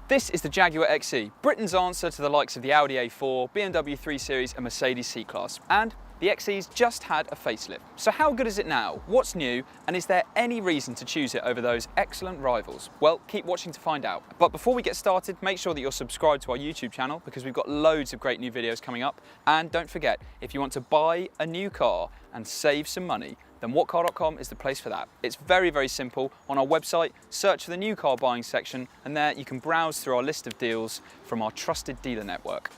This is the Jaguar XE, Britain's answer to the likes of the Audi A4, BMW 3 Series and Mercedes C-Class. And the XE's just had a facelift. So how good is it now? What's new? And is there any reason to choose it over those excellent rivals? Well, keep watching to find out. But before we get started, make sure that you're subscribed to our YouTube channel because we've got loads of great new videos coming up. And don't forget, if you want to buy a new car and save some money, then whatcar.com is the place for that. It's very, very simple. On our website, search for the new car buying section, and there you can browse through our list of deals from our trusted dealer network.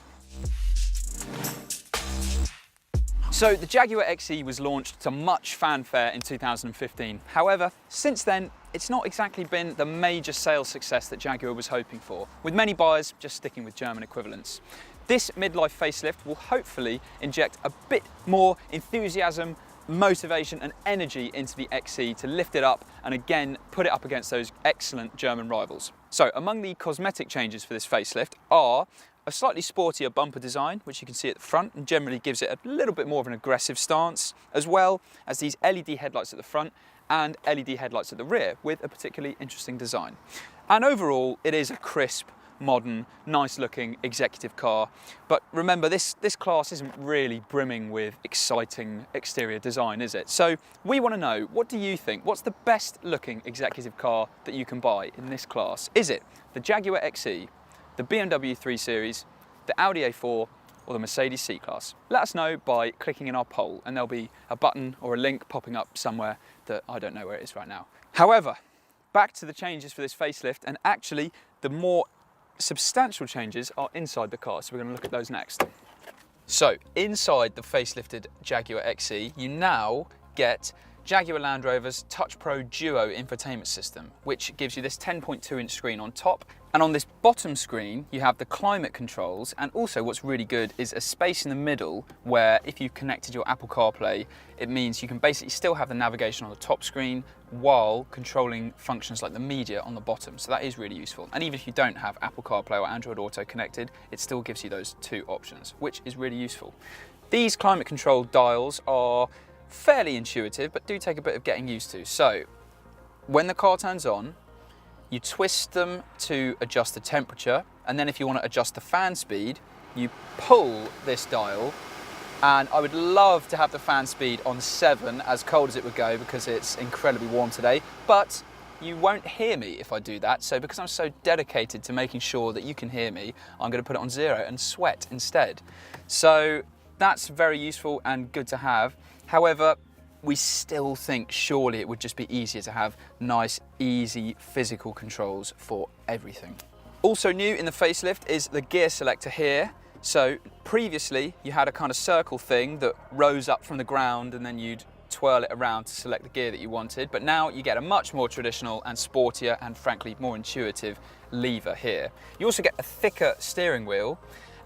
So the Jaguar XE was launched to much fanfare in 2015. However, since then, it's not exactly been the major sales success that Jaguar was hoping for, with many buyers just sticking with German equivalents. This midlife facelift will hopefully inject a bit more enthusiasm, motivation and energy into the XE to lift it up and again put it up against those excellent German rivals. So among the cosmetic changes for this facelift are a slightly sportier bumper design, which you can see at the front and generally gives it a little bit more of an aggressive stance, as well as these LED headlights at the front and LED headlights at the rear with a particularly interesting design. And overall it is a crisp, modern, nice looking executive car. But remember, this class isn't really brimming with exciting exterior design, is it? So we want to know, what do you think? What's the best looking executive car that you can buy in this class? Is it the Jaguar XE, the BMW 3 Series, the Audi A4 or the Mercedes C-Class? Let us know by clicking in our poll and there'll be a button or a link popping up somewhere that I don't know where it is right now. However, back to the changes for this facelift, and actually the more substantial changes are inside the car, so we're going to look at those next. So inside the facelifted Jaguar XE, you now get Jaguar Land Rover's Touch Pro Duo infotainment system, which gives you this 10.2-inch screen on top. And on this bottom screen, you have the climate controls, and also what's really good is a space in the middle where if you've connected your Apple CarPlay, it means you can basically still have the navigation on the top screen while controlling functions like the media on the bottom. So that is really useful. And even if you don't have Apple CarPlay or Android Auto connected, it still gives you those two options, which is really useful. These climate control dials are fairly intuitive, but do take a bit of getting used to. So when the car turns on, you twist them to adjust the temperature, and then if you want to adjust the fan speed, you pull this dial, and I would love to have the fan speed on 7, as cold as it would go, because it's incredibly warm today, but you won't hear me if I do that. So because I'm so dedicated to making sure that you can hear me, I'm going to put it on 0 and sweat instead. So that's very useful and good to have. However, we still think surely it would just be easier to have nice, easy physical controls for everything. Also new in the facelift is the gear selector here. So previously you had a kind of circle thing that rose up from the ground and then you'd twirl it around to select the gear that you wanted. But now you get a much more traditional and sportier and frankly more intuitive lever here. You also get a thicker steering wheel,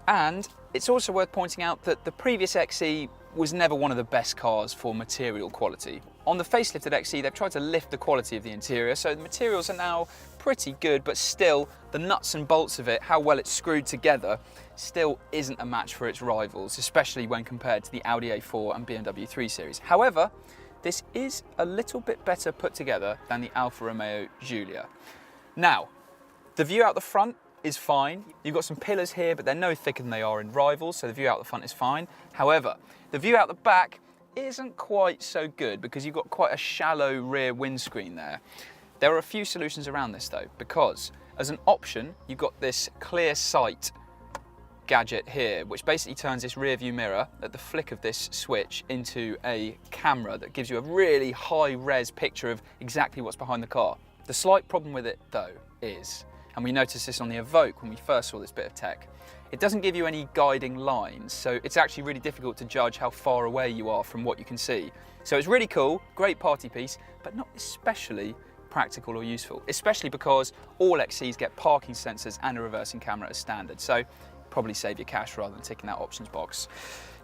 and it's also worth pointing out that the previous XE was never one of the best cars for material quality. On the facelifted XE, they've tried to lift the quality of the interior, so the materials are now pretty good, but still the nuts and bolts of it, how well it's screwed together, still isn't a match for its rivals, especially when compared to the Audi A4 and BMW 3 Series. However, this is a little bit better put together than the Alfa Romeo Giulia. Now, the view out the front is fine. You've got some pillars here, but they're no thicker than they are in rivals, so the view out the front is fine. However, the view out the back isn't quite so good because you've got quite a shallow rear windscreen there. There are a few solutions around this though, because as an option, you've got this clear sight gadget here, which basically turns this rear view mirror at the flick of this switch into a camera that gives you a really high res picture of exactly what's behind the car. The slight problem with it though is, and we noticed this on the Evoque when we first saw this bit of tech, it doesn't give you any guiding lines, so it's actually really difficult to judge how far away you are from what you can see. So it's really cool, great party piece, but not especially practical or useful, especially because all XCs get parking sensors and a reversing camera as standard, so probably save your cash rather than ticking that options box.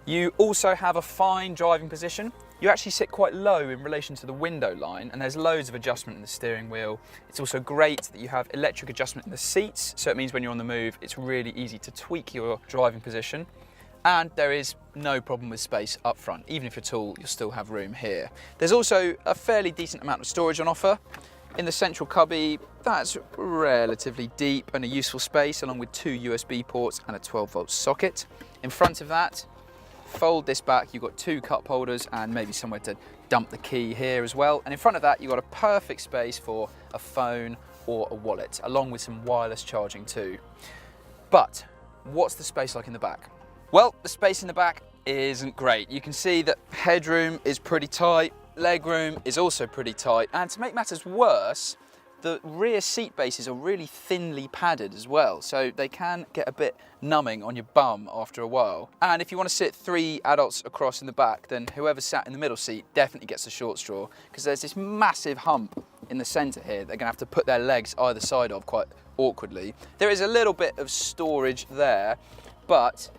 You also have a fine driving position. You actually sit quite low in relation to the window line, and there's loads of adjustment in the steering wheel. It's also great that you have electric adjustment in the seats, so it means when you're on the move, it's really easy to tweak your driving position. And there is no problem with space up front. Even if you're tall, you'll still have room here. There's also a fairly decent amount of storage on offer. In the central cubby, that's relatively deep and a useful space, along with 2 USB ports and a 12-volt socket. In front of that, fold this back, you've got 2 cup holders and maybe somewhere to dump the key here as well. And in front of that, you've got a perfect space for a phone or a wallet, along with some wireless charging too. But what's the space like in the back? Well, the space in the back isn't great. You can see that headroom is pretty tight, legroom is also pretty tight, and to make matters worse, the rear seat bases are really thinly padded as well, so they can get a bit numbing on your bum after a while. And if you want to sit 3 adults across in the back, then whoever sat in the middle seat definitely gets the short straw, because there's this massive hump in the centre here they're going to have to put their legs either side of quite awkwardly. There is a little bit of storage there, but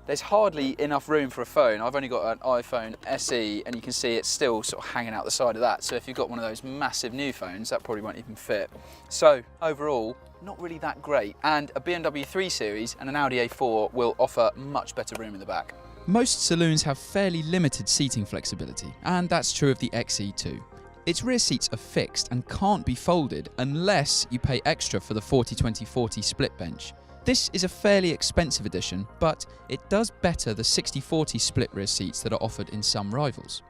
there's hardly enough room for a phone. I've only got an iPhone SE and you can see it's still sort of hanging out the side of that. So if you've got one of those massive new phones, that probably won't even fit. So overall, not really that great. And a BMW 3 Series and an Audi A4 will offer much better room in the back. Most saloons have fairly limited seating flexibility, and that's true of the XE too. Its rear seats are fixed and can't be folded unless you pay extra for the 40-20-40 split bench. This is a fairly expensive addition, but it does better the 60-40 split rear seats that are offered in some rivals.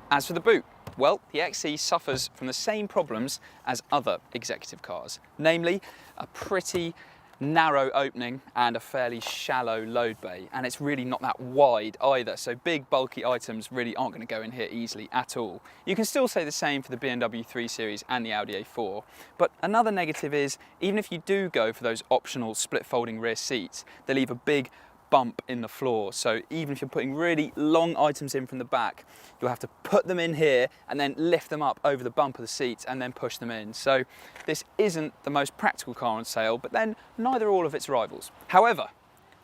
As for the boot, well, the XE suffers from the same problems as other executive cars, namely a pretty narrow opening and a fairly shallow load bay, and it's really not that wide either, so big bulky items really aren't going to go in here easily at all. You can still say the same for the BMW 3 Series and the Audi A4, but another negative is, even if you do go for those optional split folding rear seats, they leave a big bump in the floor, so even if you're putting really long items in from the back, you'll have to put them in here and then lift them up over the bump of the seats and then push them in. So this isn't the most practical car on sale, but then neither are all of its rivals. However,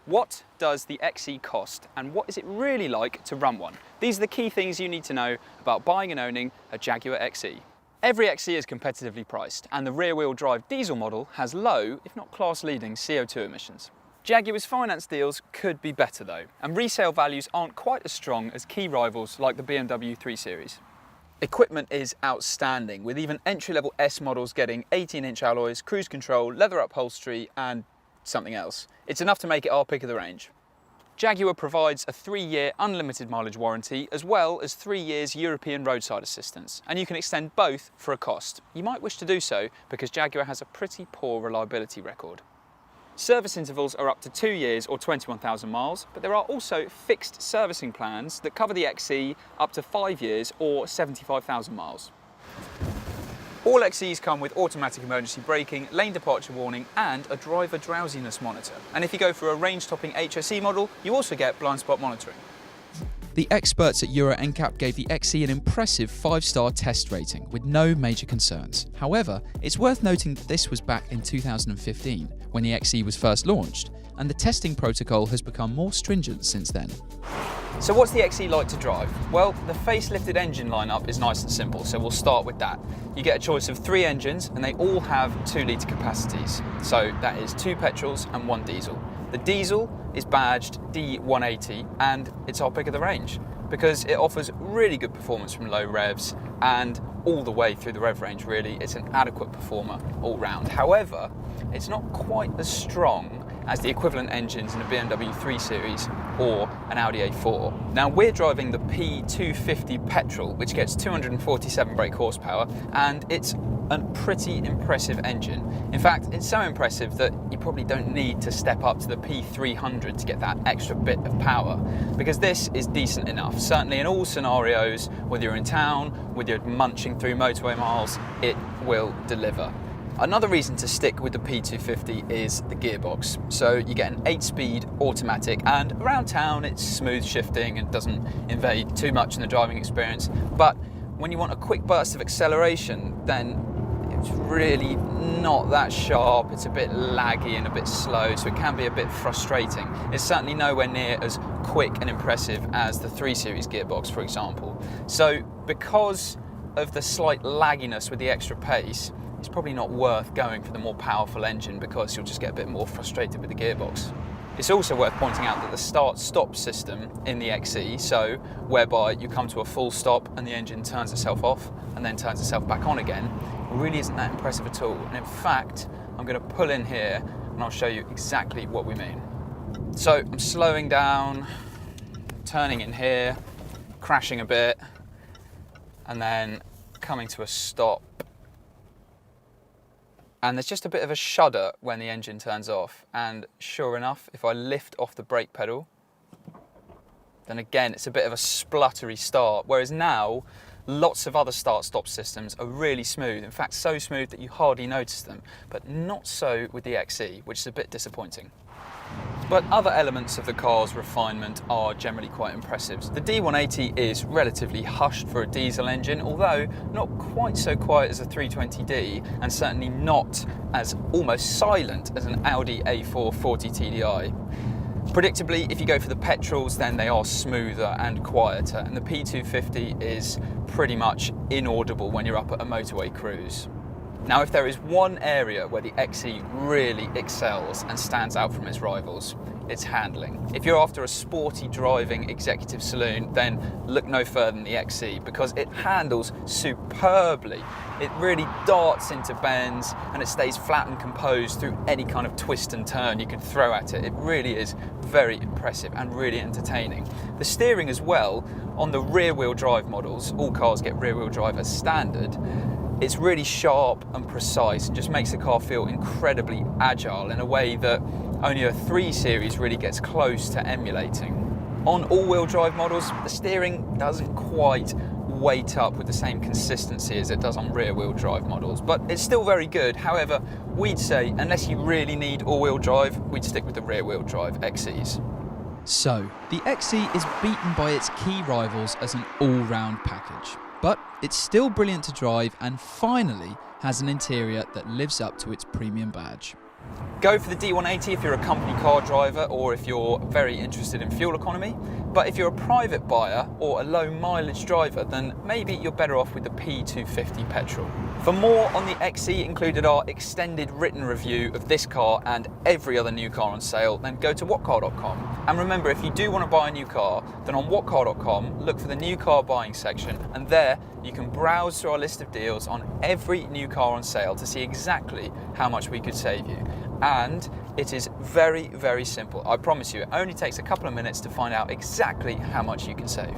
what does the XE cost and what is it really like to run one? These are the key things you need to know about buying and owning a Jaguar XE. Every XE is competitively priced, and the rear-wheel drive diesel model has low, if not class-leading, CO2 emissions. Jaguar's finance deals could be better though, and resale values aren't quite as strong as key rivals like the BMW 3 Series. Equipment is outstanding, with even entry-level S models getting 18-inch alloys, cruise control, leather upholstery and something else. It's enough to make it our pick of the range. Jaguar provides a 3-year unlimited mileage warranty as well as 3 years European roadside assistance, and you can extend both for a cost. You might wish to do so because Jaguar has a pretty poor reliability record. Service intervals are up to 2 years or 21,000 miles, but there are also fixed servicing plans that cover the XE up to 5 years or 75,000 miles. All XEs come with automatic emergency braking, lane departure warning and a driver drowsiness monitor. And if you go for a range-topping HSE model, you also get blind spot monitoring. The experts at Euro NCAP gave the XE an impressive 5-star test rating with no major concerns. However, it's worth noting that this was back in 2015 when the XE was first launched, and the testing protocol has become more stringent since then. So what's the XE like to drive? Well, the facelifted engine lineup is nice and simple, so we'll start with that. You get a choice of 3 engines and they all have 2-litre capacities. So that is 2 petrols and 1 diesel. The diesel is badged D180 and it's our pick of the range because it offers really good performance from low revs and all the way through the rev range really. It's an adequate performer all round. However, it's not quite as strong as the equivalent engines in a BMW 3 Series or an Audi A4. Now we're driving the P250 petrol, which gets 247 brake horsepower, and it's a pretty impressive engine. In fact, it's so impressive that you probably don't need to step up to the P300 to get that extra bit of power, because this is decent enough. Certainly in all scenarios, whether you're in town, whether you're munching through motorway miles, it will deliver. Another reason to stick with the P250 is the gearbox. So you get an 8-speed automatic, and around town it's smooth shifting and doesn't invade too much in the driving experience. But when you want a quick burst of acceleration, then it's really not that sharp. It's a bit laggy and a bit slow, so it can be a bit frustrating. It's certainly nowhere near as quick and impressive as the 3 Series gearbox, for example. So because of the slight lagginess with the extra pace, it's probably not worth going for the more powerful engine because you'll just get a bit more frustrated with the gearbox. It's also worth pointing out that the start-stop system in the XE, so whereby you come to a full stop and the engine turns itself off and then turns itself back on again, really isn't that impressive at all. And in fact, I'm going to pull in here and I'll show you exactly what we mean. So I'm slowing down, turning in here, crashing a bit, and then coming to a stop. And there's just a bit of a shudder when the engine turns off. And sure enough, if I lift off the brake pedal, then again, it's a bit of a spluttery start. Whereas now, lots of other start-stop systems are really smooth. In fact, so smooth that you hardly notice them, but not so with the XE, which is a bit disappointing. But other elements of the car's refinement are generally quite impressive. The D180 is relatively hushed for a diesel engine, although not quite so quiet as a 320d, and certainly not as almost silent as an Audi A4 40 TDI. Predictably, if you go for the petrols, then they are smoother and quieter, and the P250 is pretty much inaudible when you're up at a motorway cruise. Now, if there is one area where the XE really excels and stands out from its rivals, it's handling. If you're after a sporty driving executive saloon, then look no further than the XE, because it handles superbly. It really darts into bends and it stays flat and composed through any kind of twist and turn you could throw at it. It really is very impressive and really entertaining. The steering as well, on the rear wheel drive models, all cars get rear wheel drive as standard, it's really sharp and precise and just makes the car feel incredibly agile in a way that only a 3 Series really gets close to emulating. On all-wheel drive models, the steering doesn't quite weight up with the same consistency as it does on rear-wheel drive models, but it's still very good. However, we'd say, unless you really need all-wheel drive, we'd stick with the rear-wheel drive XEs. So, the XE is beaten by its key rivals as an all-round package. But it's still brilliant to drive and finally has an interior that lives up to its premium badge. Go for the D180 if you're a company car driver or if you're very interested in fuel economy. But if you're a private buyer or a low mileage driver, then maybe you're better off with the P250 petrol. For more on the XE, included our extended written review of this car and every other new car on sale, then go to whatcar.com. And remember, if you do want to buy a new car, then on whatcar.com, look for the new car buying section, and there you can browse through our list of deals on every new car on sale to see exactly how much we could save you. And it is very, very simple. I promise you, it only takes a couple of minutes to find out exactly how much you can save.